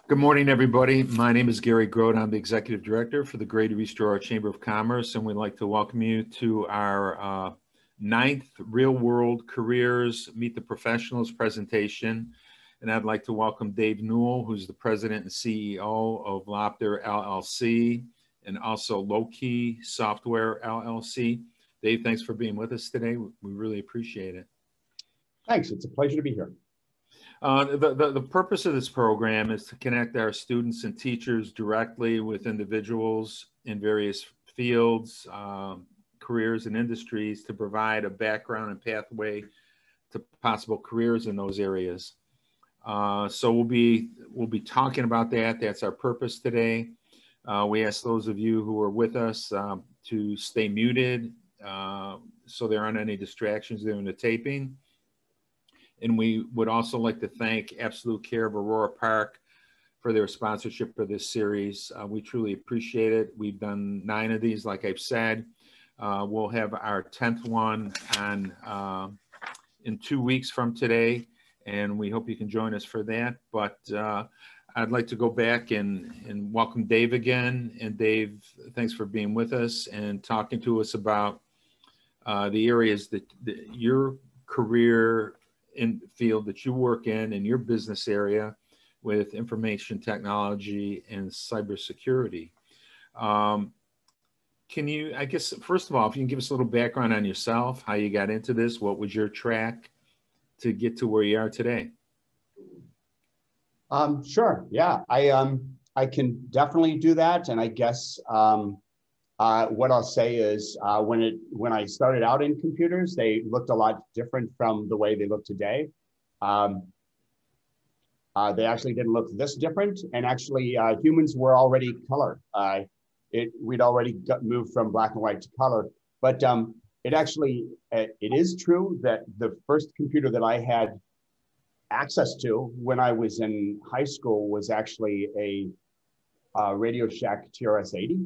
Good morning, everybody. My name is Gary Grote. I'm the Executive Director for the Greater East Aurora Chamber of Commerce, and we'd like to welcome you to our ninth Real World Careers Meet the Professionals presentation. And I'd like to welcome Dave Newell, who's the President and CEO of Loptr LLC, and also Lowkey Software LLC. Dave, thanks for being with us today. We really appreciate it. Thanks. It's a pleasure to be here. The purpose of this program is to connect our students and teachers directly with individuals in various fields, careers, and industries to provide a background and pathway to possible careers in those areas. So we'll be talking about that. That's our purpose today. We ask those of you who are with us to stay muted so there aren't any distractions during the taping. And we would also like to thank Absolute Care of Aurora Park for their sponsorship for this series. We truly appreciate it. We've done 9 of these, like I've said. We'll have our 10th one on in 2 weeks from today, and we hope you can join us for that. But I'd like to go back and welcome Dave again. And Dave, thanks for being with us and talking to us about the areas that your career in field that you work in your business area with information technology and cybersecurity. Can you, I guess, first of all, if you can give us a little background on yourself, how you got into this, what was your track to get to where you are today? Sure. Yeah, I can definitely do that. And I guess what I'll say is when I started out in computers, they looked a lot different from the way they look today. They actually didn't look this different. And actually humans were already color. We'd already moved from black and white to color. But it is true that the first computer that I had access to when I was in high school was actually a Radio Shack TRS-80.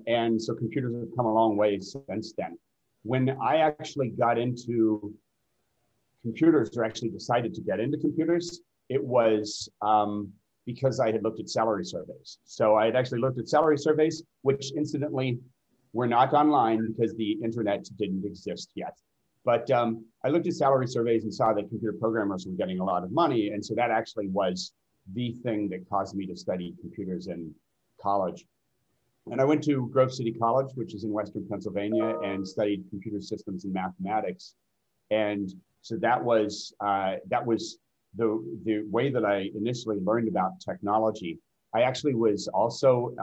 And so computers have come a long way since then. When I actually got into computers, or actually decided to get into computers, it was because I had looked at salary surveys. So I had actually looked at salary surveys, which incidentally were not online because the internet didn't exist yet. But I looked at salary surveys and saw that computer programmers were getting a lot of money. And so that actually was the thing that caused me to study computers in college. And I went to Grove City College, which is in Western Pennsylvania, and studied computer systems and mathematics. And so that was the way that I initially learned about technology. I actually was also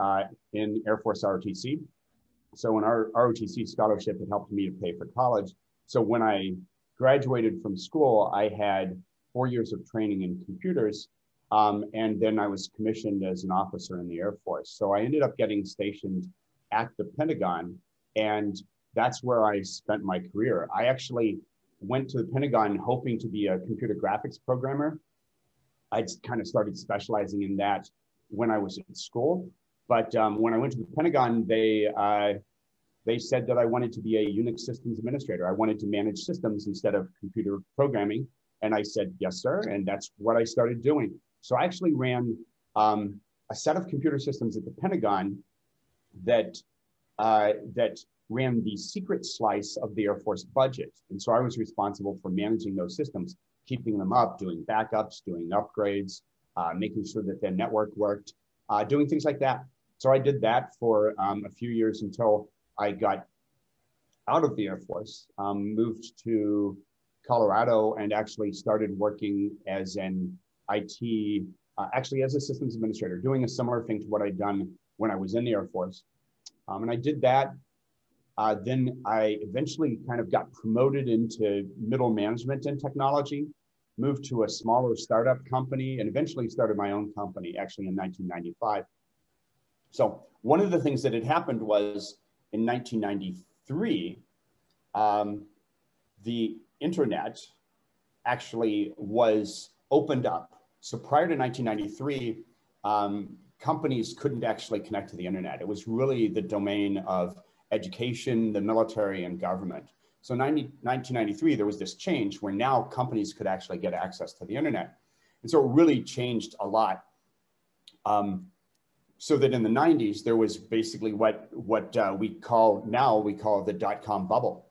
in Air Force ROTC. So in our ROTC scholarship, it helped me to pay for college. So when I graduated from school, I had 4 years of training in computers. And then I was commissioned as an officer in the Air Force. So I ended up getting stationed at the Pentagon, and that's where I spent my career. I actually went to the Pentagon hoping to be a computer graphics programmer. I'd kind of started specializing in that when I was in school. But when I went to the Pentagon, they said that I wanted to be a Unix systems administrator. I wanted to manage systems instead of computer programming. And I said, yes, sir. And that's what I started doing. So I actually ran a set of computer systems at the Pentagon that ran the secret slice of the Air Force budget. And so I was responsible for managing those systems, keeping them up, doing backups, doing upgrades, making sure that their network worked, doing things like that. So I did that for a few years until I got out of the Air Force, moved to Colorado, and actually started working as an IT, actually as a systems administrator, doing a similar thing to what I'd done when I was in the Air Force. And I did that. Then I eventually kind of got promoted into middle management in technology, moved to a smaller startup company, and eventually started my own company, actually in 1995. So one of the things that had happened was in 1993, the internet actually was opened up. So prior to 1993, companies couldn't actually connect to the internet. It was really the domain of education, the military, and government. So in 1993, there was this change where now companies could actually get access to the internet. And so it really changed a lot. So that in the 90s, there was basically what we call the dot-com bubble.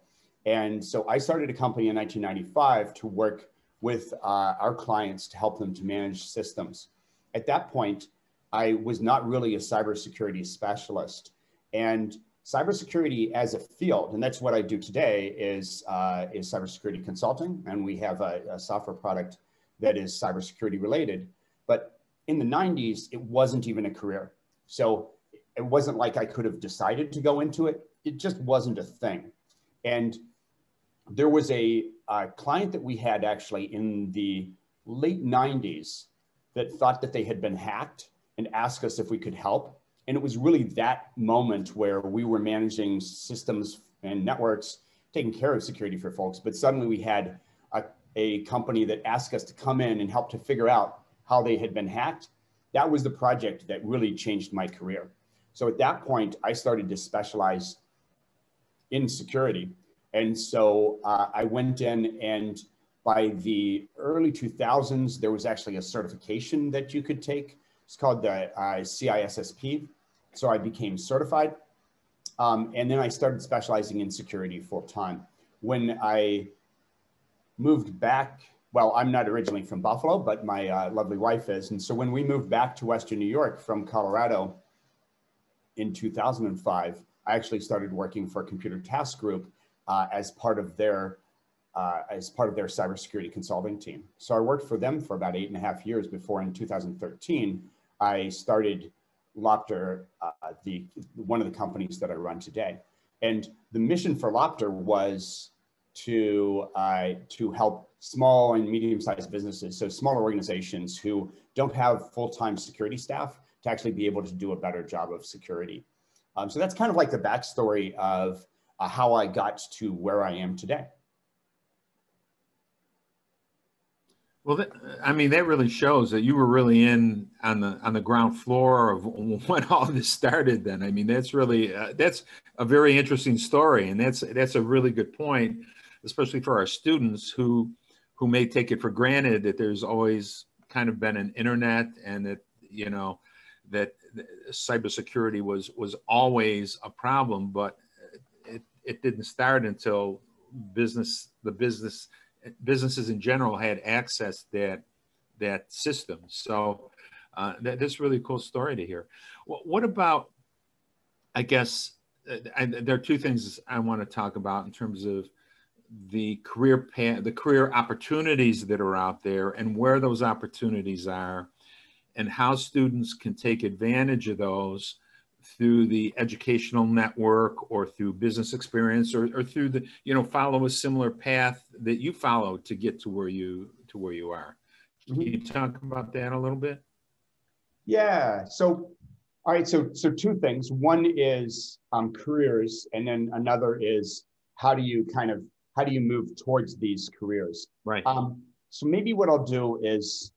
And so I started a company in 1995 to work with our clients to help them to manage systems. At that point, I was not really a cybersecurity specialist. And cybersecurity as a field, and that's what I do today, is cybersecurity consulting. And we have a software product that is cybersecurity related. But in the 90s, it wasn't even a career. So it wasn't like I could have decided to go into it. It just wasn't a thing. And there was a client that we had actually in the late 90s that thought that they had been hacked and asked us if we could help. And it was really that moment where we were managing systems and networks, taking care of security for folks. But suddenly we had a company that asked us to come in and help to figure out how they had been hacked. That was the project that really changed my career. So at that point, I started to specialize in security. And so I went in, and by the early 2000s, there was actually a certification that you could take. It's called the CISSP. So I became certified. And then I started specializing in security full time. When I moved back, well, I'm not originally from Buffalo, but my lovely wife is. And so when we moved back to Western New York from Colorado in 2005, I actually started working for Computer Task Group as part of their cybersecurity consulting team. So I worked for them for about 8.5 years before in 2013, I started Loptr, one of the companies that I run today. And the mission for Loptr was to help small and medium-sized businesses, so smaller organizations who don't have full-time security staff, to actually be able to do a better job of security. So that's kind of like the backstory of how I got to where I am today. Well, I mean, that really shows that you were really in on the ground floor of when all this started. Then, I mean, that's really that's a very interesting story, and that's a really good point, especially for our students who may take it for granted that there's always kind of been an internet, and that that cybersecurity was always a problem, but it didn't start until businesses in general had access to that system. So that's really a cool story to hear. What about, I guess, there are two things I want to talk about in terms of the career path, the career opportunities that are out there, and where those opportunities are, and how students can take advantage of those through the educational network or through business experience, or through the, follow a similar path that you followed to get to where you are. Can you talk about that a little bit? Yeah. So, all right. So two things. One is careers, and then another is how do you move towards these careers? Right. So maybe what I'll do is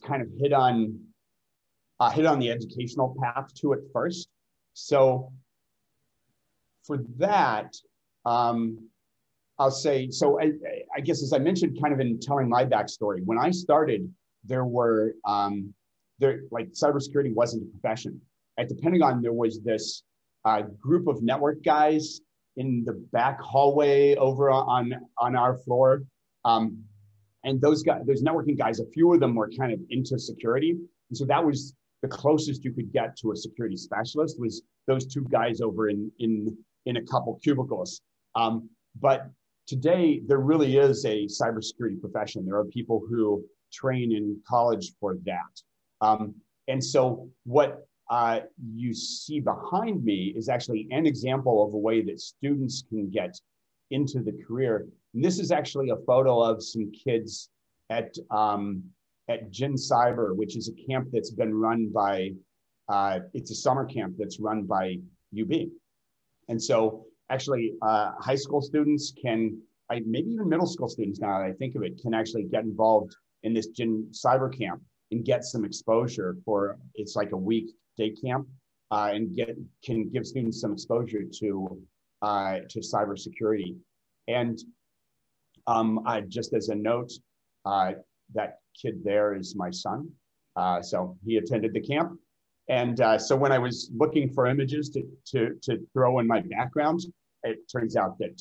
kind of hit on the educational path to it first. So for that, I'll say, so I guess, as I mentioned, kind of in telling my backstory, when I started, like cybersecurity wasn't a profession. At the Pentagon, there was this group of network guys in the back hallway over on our floor. And those networking guys, a few of them were kind of into security. And so that was the closest you could get to a security specialist, was those two guys over in a couple cubicles. But today, there really is a cybersecurity profession. There are people who train in college for that. And so what you see behind me is actually an example of a way that students can get into the career. And this is actually a photo of some kids at Gin Cyber, which is a camp that's been run by, it's a summer camp that's run by UB. And so actually high school students maybe even middle school students, now that I think of it, can actually get involved in this Gin Cyber camp and get some exposure it's like a week day camp, and can give students some exposure to cybersecurity. And just as a note, that kid there is my son. So he attended the camp. And so when I was looking for images to throw in my background, it turns out that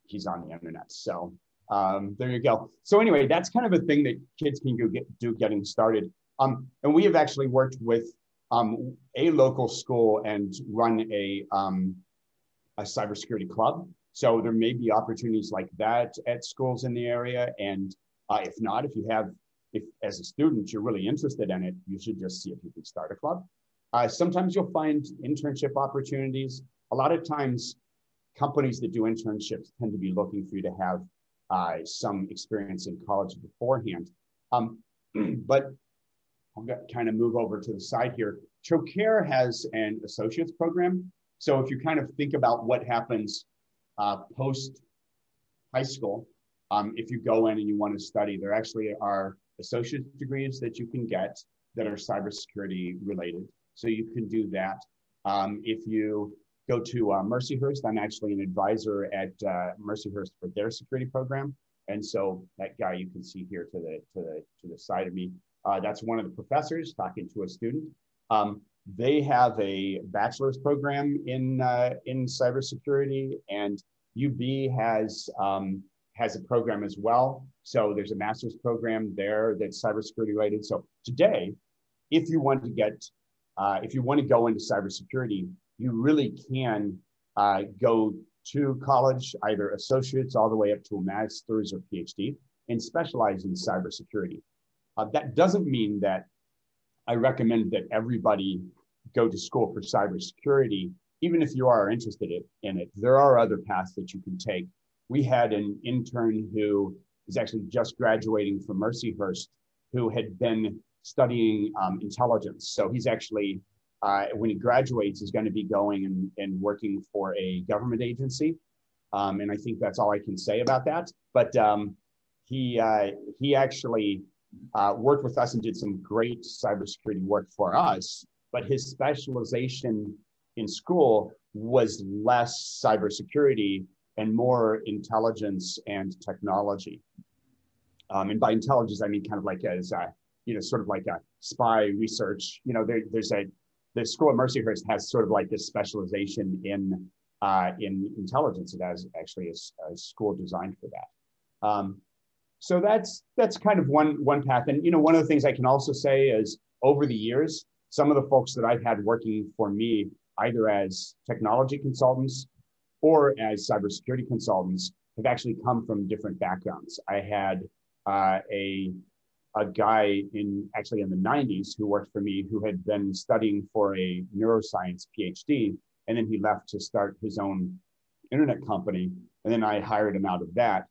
he's on the internet. So there you go. So anyway, that's kind of a thing that kids can do getting started. And we have actually worked with a local school and run a cybersecurity club. So there may be opportunities like that at schools in the area. And if not, if as a student, you're really interested in it, you should just see if you can start a club. Sometimes you'll find internship opportunities. A lot of times, companies that do internships tend to be looking for you to have some experience in college beforehand. But I'll kind of move over to the side here. Trocare has an associate's program. So if you kind of think about what happens post high school, if you go in and you want to study, there actually are associate's degrees that you can get that are cybersecurity related. So you can do that. If you go to Mercyhurst, I'm actually an advisor at Mercyhurst for their security program. And so that guy you can see here to the side of me, that's one of the professors talking to a student. They have a bachelor's program in cybersecurity, and UB has a program as well. So there's a master's program there that's cybersecurity related. So today, if you want to go into cybersecurity, you really can go to college, either associates all the way up to a master's or PhD, and specialize in cybersecurity. That doesn't mean that I recommend that everybody go to school for cybersecurity, even if you are interested in it. There are other paths that you can take. We had an intern who is actually just graduating from Mercyhurst, who had been studying intelligence. So he's actually, when he graduates, is going to be going and working for a government agency. And I think that's all I can say about that. But he actually worked with us and did some great cybersecurity work for us. But his specialization in school was less cybersecurity and more intelligence and technology. And by intelligence, I mean kind of like as sort of like a spy research. The school at Mercyhurst has sort of like this specialization in intelligence. It has actually a school designed for that. So that's kind of one path. And one of the things I can also say is over the years, some of the folks that I've had working for me, either as technology consultants or as cybersecurity consultants, have actually come from different backgrounds. I had a guy in the 90s who worked for me who had been studying for a neuroscience PhD, and then he left to start his own internet company, and then I hired him out of that.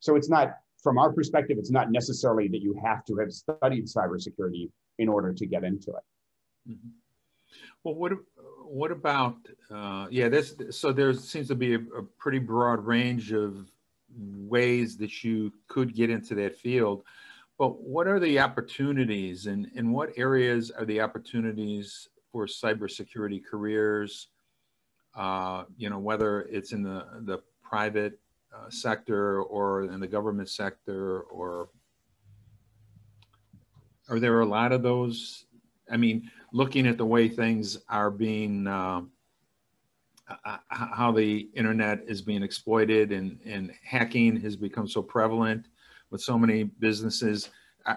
So it's not, from our perspective, it's not necessarily that you have to have studied cybersecurity in order to get into it. Mm-hmm. Well, what about, so there seems to be a pretty broad range of ways that you could get into that field, but what are the opportunities and in what areas are the opportunities for cybersecurity careers, whether it's in the private sector or in the government sector, or are there a lot of those? I mean, looking at the way things are being, how the internet is being exploited and hacking has become so prevalent with so many businesses,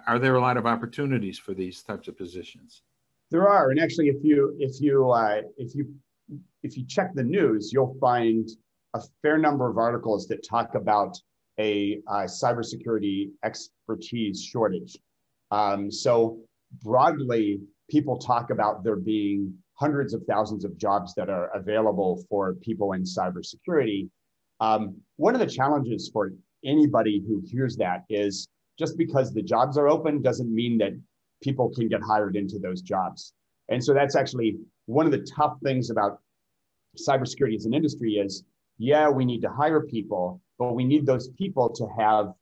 are there a lot of opportunities for these types of positions? There are, and actually, if you check the news, you'll find a fair number of articles that talk about a cybersecurity expertise shortage. So broadly, people talk about there being hundreds of thousands of jobs that are available for people in cybersecurity. One of the challenges for anybody who hears that is just because the jobs are open doesn't mean that people can get hired into those jobs. And so that's actually one of the tough things about cybersecurity as an industry is, yeah, we need to hire people, but we need those people to have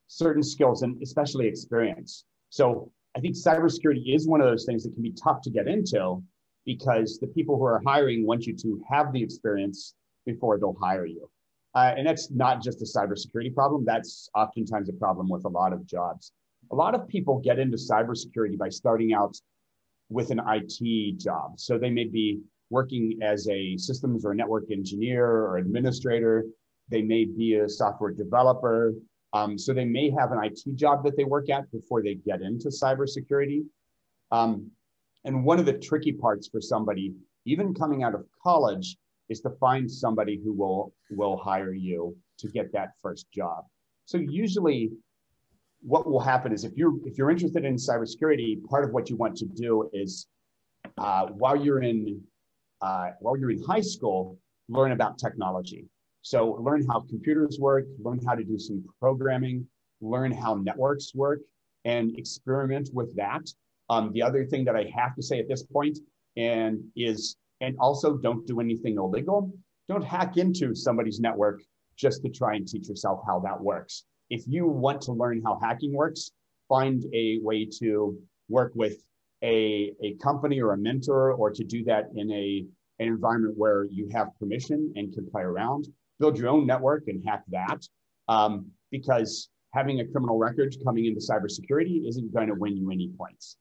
certain skills and especially experience. So I think cybersecurity is one of those things that can be tough to get into because the people who are hiring want you to have the experience before they'll hire you. And that's not just a cybersecurity problem. That's oftentimes a problem with a lot of jobs. A lot of people get into cybersecurity by starting out with an IT job. So they may be working as a systems or network engineer or administrator. They may be a software developer. So they may have an IT job that they work at before they get into cybersecurity. And one of the tricky parts for somebody, even coming out of college, is to find somebody who will hire you to get that first job. So usually what will happen is if you're interested in cybersecurity, part of what you want to do is while you're in high school, learn about technology. So learn how computers work, learn how to do some programming, learn how networks work, and experiment with that. The other thing that I have to say at this point and also don't do anything illegal. Don't hack into somebody's network just to try and teach yourself how that works. If you want to learn how hacking works, find a way to work with a company or a mentor, or to do that in an environment where you have permission and can play around. Build your own network and hack that, because having a criminal record coming into cybersecurity isn't going to win you any points.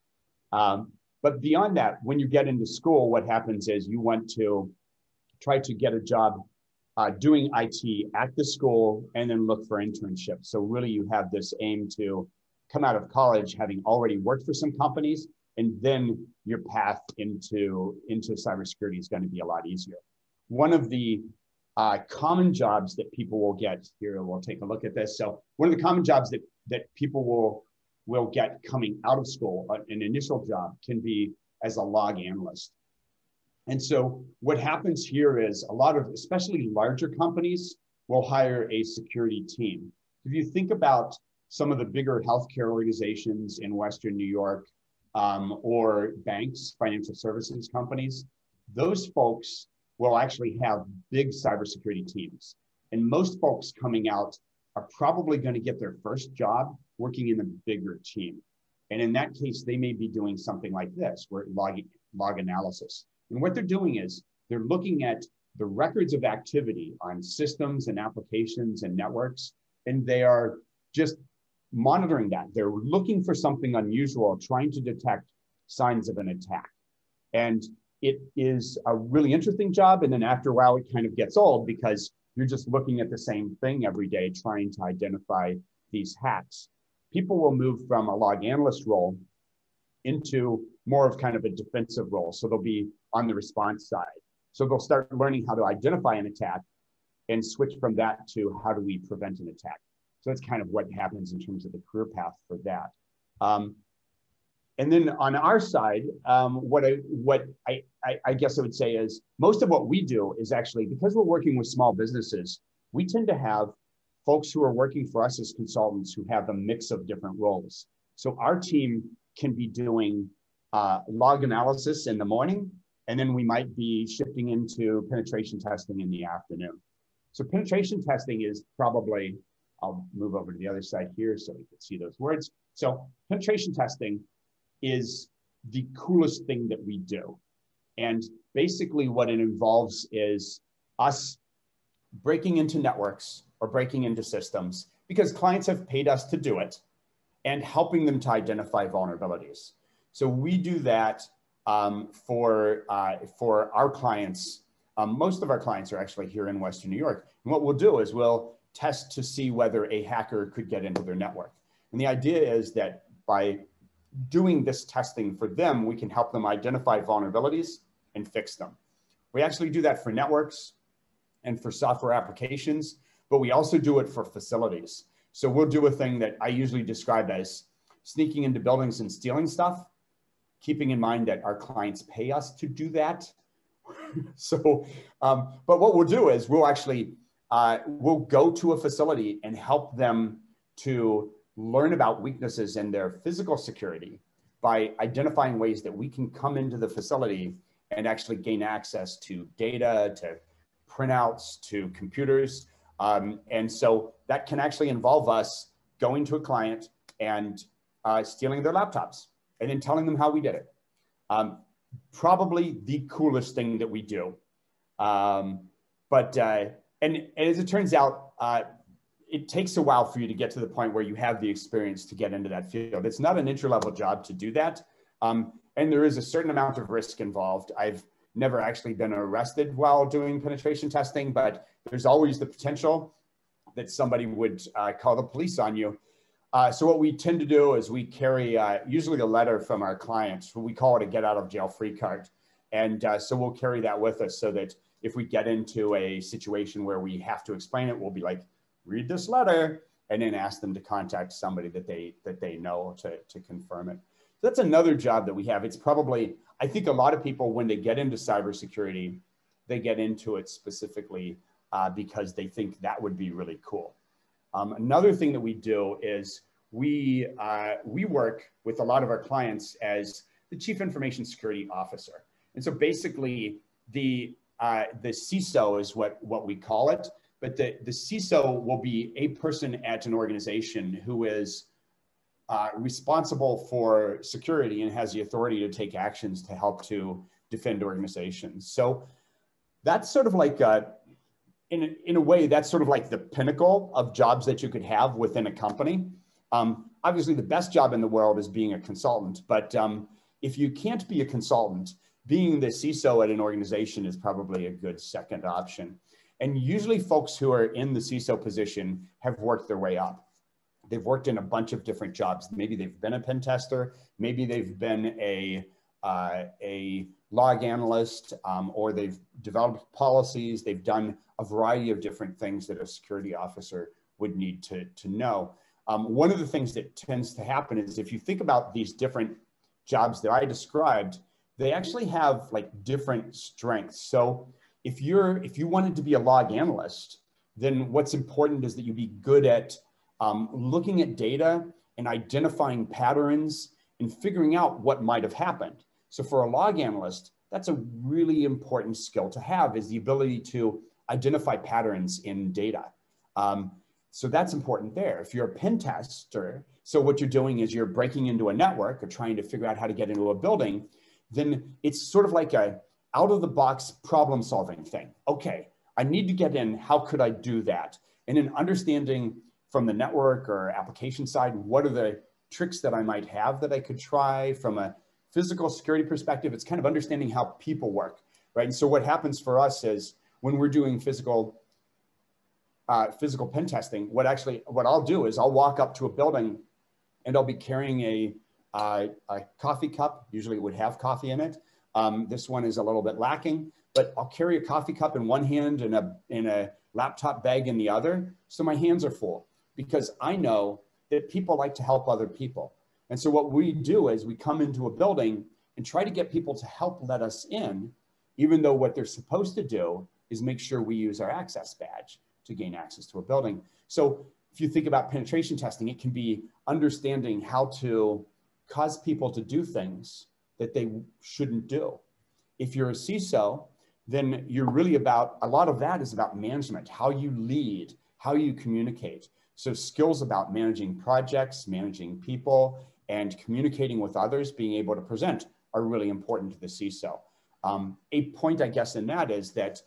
But beyond that, when you get into school, what happens is you want to try to get a job doing IT at the school and then look for internships. So really you have this aim to come out of college having already worked for some companies, and then your path into cybersecurity is going to be a lot easier. One of the common jobs that people will get here, we'll take a look at this. So one of the common jobs that people will get coming out of school, an initial job, can be as a log analyst. And so what happens here is a lot of, especially larger companies, will hire a security team. If you think about some of the bigger healthcare organizations in Western New York, or banks, financial services companies, those folks will actually have big cybersecurity teams. And most folks coming out are probably going to get their first job working in a bigger team. And in that case, they may be doing something like this, where log analysis. And what they're doing is they're looking at the records of activity on systems and applications and networks, and they are just monitoring that. They're looking for something unusual, trying to detect signs of an attack. And it is a really interesting job. And then after a while, it kind of gets old because you're just looking at the same thing every day, trying to identify these hacks. People will move from a log analyst role into more of kind of a defensive role. So they'll be on the response side. So they'll start learning how to identify an attack and switch from that to how do we prevent an attack. So that's kind of what happens in terms of the career path for that. And then on our side, what I guess I would say is most of what we do is actually, because we're working with small businesses, we tend to have folks who are working for us as consultants who have a mix of different roles. So our team can be doing log analysis in the morning, and then we might be shifting into penetration testing in the afternoon. So penetration testing is probably, I'll move over to the other side here so we can see those words. So penetration testing is the coolest thing that we do. And basically what it involves is us breaking into networks or breaking into systems because clients have paid us to do it, and helping them to identify vulnerabilities. So we do that for our clients. Most of our clients are actually here in Western New York. And what we'll do is we'll test to see whether a hacker could get into their network. And the idea is that by doing this testing for them, we can help them identify vulnerabilities and fix them. We actually do that for networks and for software applications, but we also do it for facilities. So we'll do a thing that I usually describe as sneaking into buildings and stealing stuff, keeping in mind that our clients pay us to do that. So, but what we'll do is we'll actually, we'll go to a facility and help them to learn about weaknesses in their physical security by identifying ways that we can come into the facility and actually gain access to data, to printouts, to computers. And so that can actually involve us going to a client and stealing their laptops and then telling them how we did it. Probably the coolest thing that we do. And as it turns out, it takes a while for you to get to the point where you have the experience to get into that field. It's not an entry-level job to do that. And and there is a certain amount of risk involved. I've never actually been arrested while doing penetration testing, but there's always the potential that somebody would call the police on you. So what we tend to do is we carry usually a letter from our clients. We call it a get out of jail free card. And so we'll carry that with us so that if we get into a situation where we have to explain it, we'll be like, read this letter, and then ask them to contact somebody that they know to confirm it. So that's another job that we have. It's probably, I think a lot of people, when they get into cybersecurity, they get into it specifically because they think that would be really cool. Another thing that we do is we work with a lot of our clients as the Chief Information Security Officer. And so basically the CISO is what we call it, but the CISO will be a person at an organization who is responsible for security and has the authority to take actions to help to defend organizations. So that's sort of like, in a way, that's sort of like the pinnacle of jobs that you could have within a company. Obviously, the best job in the world is being a consultant, but if you can't be a consultant, being the CISO at an organization is probably a good second option. And usually folks who are in the CISO position have worked their way up. They've worked in a bunch of different jobs. Maybe they've been a pen tester, maybe they've been a log analyst, or they've developed policies. They've done a variety of different things that a security officer would need to know. One of the things that tends to happen is if you think about these different jobs that I described, they actually have like different strengths. So if you wanted to be a log analyst, then what's important is that you be good at looking at data and identifying patterns and figuring out what might have happened. So for a log analyst, that's a really important skill to have, is the ability to identify patterns in data. So that's important there. If you're a pen tester, so what you're doing is you're breaking into a network or trying to figure out how to get into a building, then it's sort of like a out of the box problem solving thing. Okay, I need to get in, how could I do that? And then understanding from the network or application side, what are the tricks that I might have that I could try. From a physical security perspective, it's kind of understanding how people work, right? And so what happens for us is when we're doing physical pen testing, what I'll do is I'll walk up to a building and I'll be carrying a coffee cup. Usually it would have coffee in it. This one is a little bit lacking, but I'll carry a coffee cup in one hand and a laptop bag in the other. So my hands are full because I know that people like to help other people. And so what we do is we come into a building and try to get people to help let us in, even though what they're supposed to do is make sure we use our access badge to gain access to a building. So if you think about penetration testing, it can be understanding how to cause people to do things that they shouldn't do. If you're a CISO, then you're really about, a lot of that is about management, how you lead, how you communicate. So skills about managing projects, managing people, and communicating with others, being able to present are really important to the CISO. A point, I guess, in that is that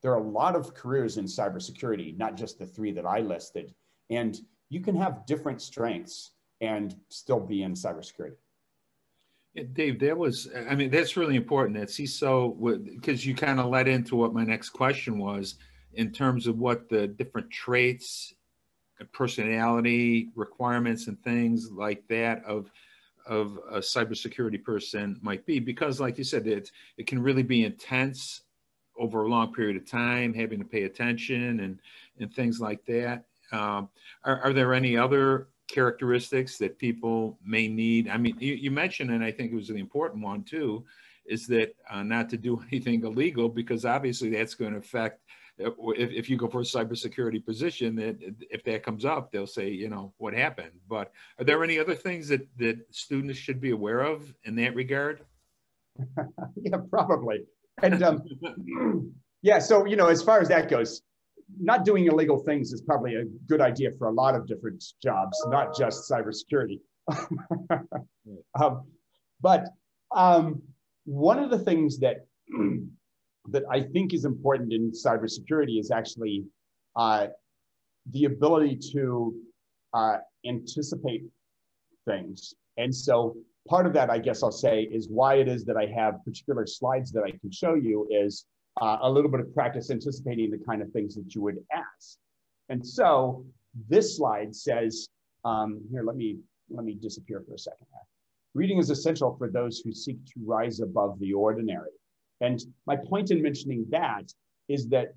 there are a lot of careers in cybersecurity, not just the three that I listed. And you can have different strengths and still be in cybersecurity. Yeah, Dave, that's really important, that CISO, because you kind of led into what my next question was in terms of what the different traits, personality requirements and things like that of a cybersecurity person might be, because like you said, it can really be intense over a long period of time, having to pay attention and things like that. Are there any other characteristics that people may need? I mean, you mentioned, and I think it was an important one too, is that not to do anything illegal, because obviously that's going to affect, if you go for a cybersecurity position, that if that comes up, they'll say, you know, what happened? But are there any other things that students should be aware of in that regard? Yeah, probably. And yeah, so, you know, as far as that goes, not doing illegal things is probably a good idea for a lot of different jobs, not just cybersecurity. But one of the things that I think is important in cybersecurity is actually the ability to anticipate things. And so part of that, I guess I'll say, is why it is that I have particular slides that I can show you is a little bit of practice anticipating the kind of things that you would ask. And so this slide says, here, let me disappear for a second. Reading is essential for those who seek to rise above the ordinary. And my point in mentioning that is that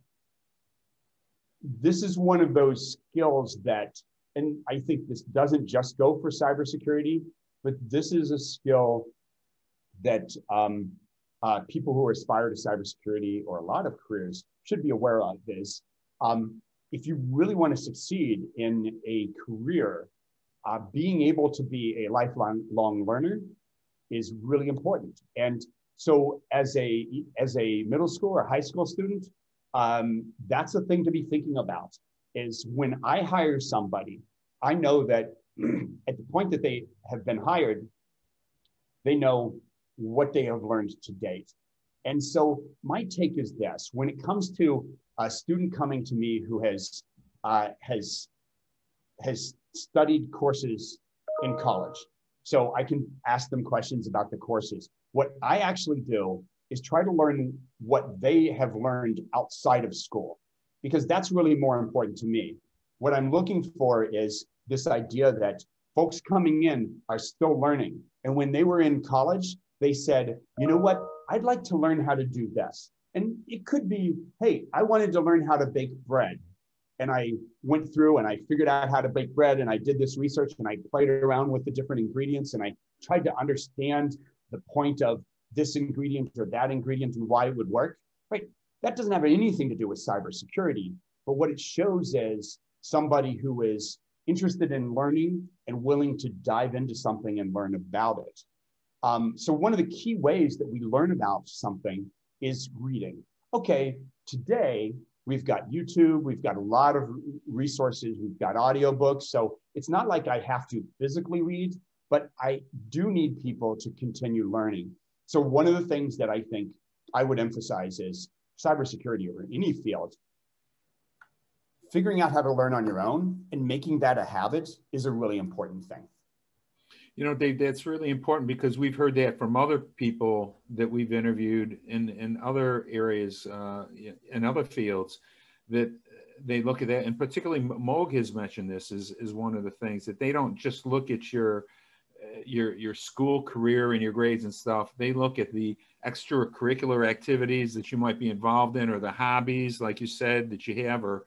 this is one of those skills that, and I think this doesn't just go for cybersecurity, but this is a skill that people who aspire to cybersecurity or a lot of careers should be aware of is, if you really want to succeed in a career, being able to be a lifelong learner is really important. And so as a middle school or high school student, that's a thing to be thinking about, is when I hire somebody, I know that at the point that they have been hired, they know what they have learned to date. And so my take is this: when it comes to a student coming to me who has studied courses in college, so I can ask them questions about the courses. What I actually do is try to learn what they have learned outside of school, because that's really more important to me. What I'm looking for is this idea that folks coming in are still learning. And when they were in college, they said, you know what, I'd like to learn how to do this. And it could be, hey, I wanted to learn how to bake bread. And I went through and I figured out how to bake bread, and I did this research and I played around with the different ingredients, and I tried to understand the point of this ingredient or that ingredient and why it would work, right? That doesn't have anything to do with cybersecurity, but what it shows is somebody who is interested in learning and willing to dive into something and learn about it. So one of the key ways that we learn about something is reading. Okay, today we've got YouTube, we've got a lot of resources, we've got audiobooks. So it's not like I have to physically read, but I do need people to continue learning. So one of the things that I think I would emphasize is cybersecurity or any field, figuring out how to learn on your own and making that a habit is a really important thing. You know, Dave, that's really important, because we've heard that from other people that we've interviewed in other areas, in other fields, that they look at that. And particularly Moog has mentioned this is one of the things, that they don't just look at your school career and your grades and stuff. They look at the extracurricular activities that you might be involved in, or the hobbies, like you said, that you have, or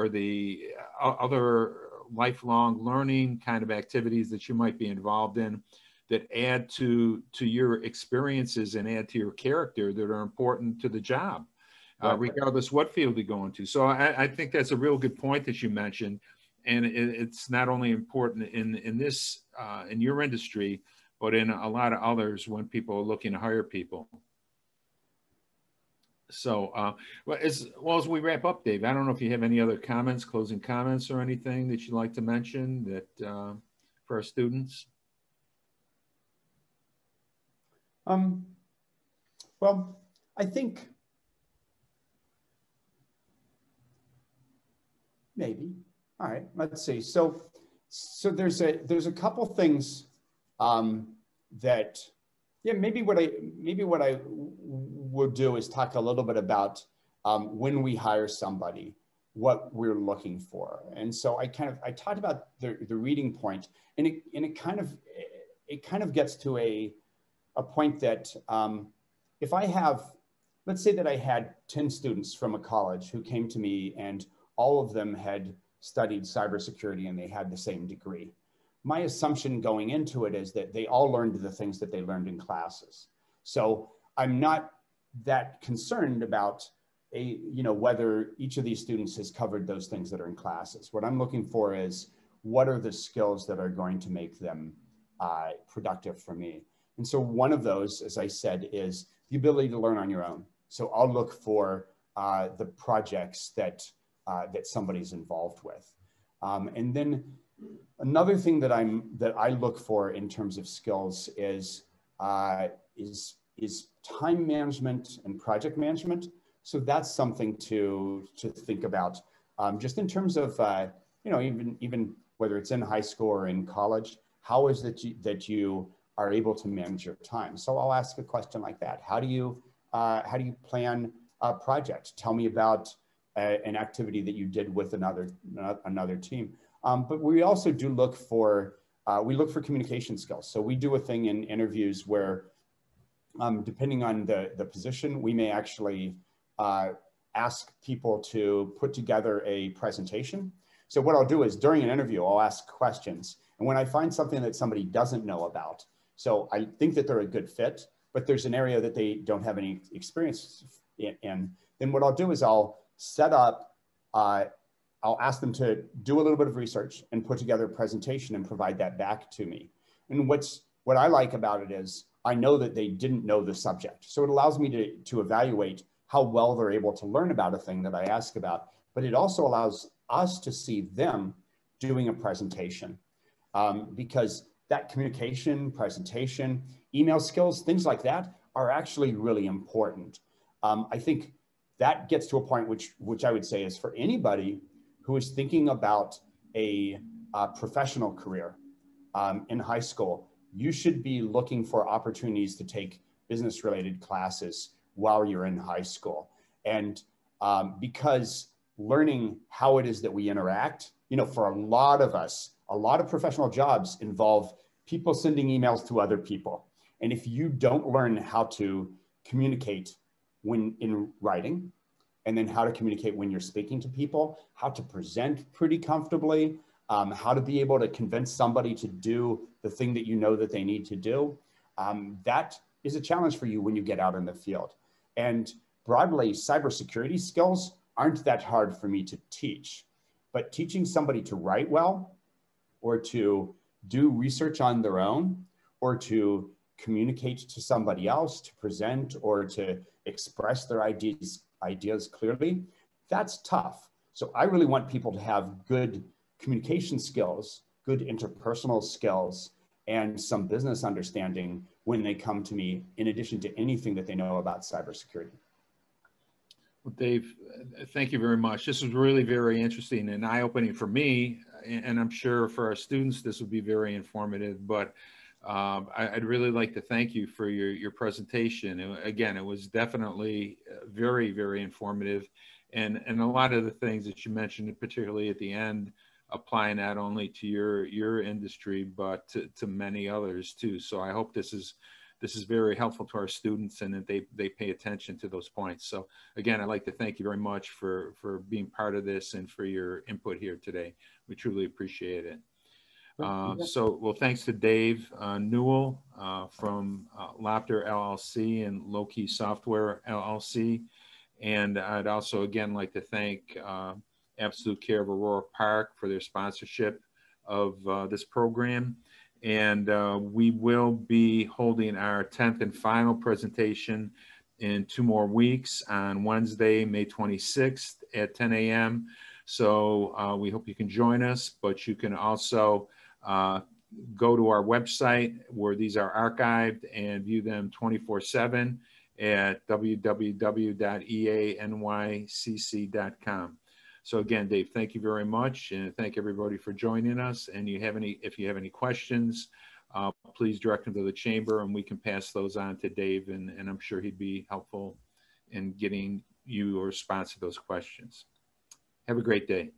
the other lifelong learning kind of activities that you might be involved in, that add to your experiences and add to your character, that are important to the job, regardless what field you go into. So I think that's a real good point that you mentioned. And it's not only important in this, in your industry, but in a lot of others when people are looking to hire people. So, well, as we wrap up, Dave, I don't know if you have any other comments, closing comments, or anything that you'd like to mention that for our students. Well, I think maybe. All right, let's see. So there's a couple things that, yeah, maybe what I will do is talk a little bit about when we hire somebody, what we're looking for. And so I talked about the reading point, and it kind of gets to a point that if I have, let's say that I had 10 students from a college who came to me and all of them had studied cybersecurity and they had the same degree. My assumption going into it is that they all learned the things that they learned in classes. So I'm not that concerned about whether each of these students has covered those things that are in classes. What I'm looking for is, what are the skills that are going to make them productive for me? And so one of those, as I said, is the ability to learn on your own. So I'll look for the projects that somebody's involved with. And then another thing that I look for in terms of skills is time management and project management. So that's something to think about, just in terms of even whether it's in high school or in college. How is that you are able to manage your time. So I'll ask a question like that. How do you plan a project? Tell me about an activity that you did with another team. But we also do look for communication skills. So we do a thing in interviews where, depending on the position, we may actually ask people to put together a presentation. So what I'll do is during an interview, I'll ask questions. And when I find something that somebody doesn't know about, so I think that they're a good fit, but there's an area that they don't have any experience in, then what I'll do is I'll set up, I'll ask them to do a little bit of research and put together a presentation and provide that back to me. And what I like about it is I know that they didn't know the subject. So it allows me to evaluate how well they're able to learn about a thing that I ask about, but it also allows us to see them doing a presentation, because that communication, presentation, email skills, things like that are actually really important. I think that gets to a point which I would say is for anybody who is thinking about a professional career in high school, you should be looking for opportunities to take business-related classes while you're in high school. And because learning how it is that we interact, for a lot of us, a lot of professional jobs involve people sending emails to other people. And if you don't learn how to communicate when in writing, and then how to communicate when you're speaking to people, how to present pretty comfortably, how to be able to convince somebody to do the thing that you know that they need to do, that is a challenge for you when you get out in the field. And broadly, cybersecurity skills aren't that hard for me to teach, but teaching somebody to write well, or to do research on their own, or to communicate to somebody else, to present, or to express their ideas clearly, that's tough. So I really want people to have good communication skills, good interpersonal skills, and some business understanding when they come to me, in addition to anything that they know about cybersecurity. Well, Dave, thank you very much. This was really very interesting and eye-opening for me, and I'm sure for our students, this will be very informative, but I'd really like to thank you for your presentation. Again, it was definitely very, very informative, and a lot of the things that you mentioned, particularly at the end, apply not only to your industry, but to many others too. So I hope this is very helpful to our students and that they pay attention to those points. So again, I'd like to thank you very much for being part of this and for your input here today. We truly appreciate it. Well, thanks to Dave Newell from Loptr LLC and Lowkey Software LLC. And I'd also, again, like to thank Absolute Care of Aurora Park for their sponsorship of this program. And we will be holding our 10th and final presentation in 2 more weeks on Wednesday, May 26th at 10 a.m. So we hope you can join us, but you can also go to our website where these are archived and view them 24/7 at www.eanycc.com. So again, Dave, thank you very much, and thank everybody for joining us. And if you have any questions, please direct them to the chamber, and we can pass those on to Dave, and I'm sure he'd be helpful in getting you a response to those questions. Have a great day.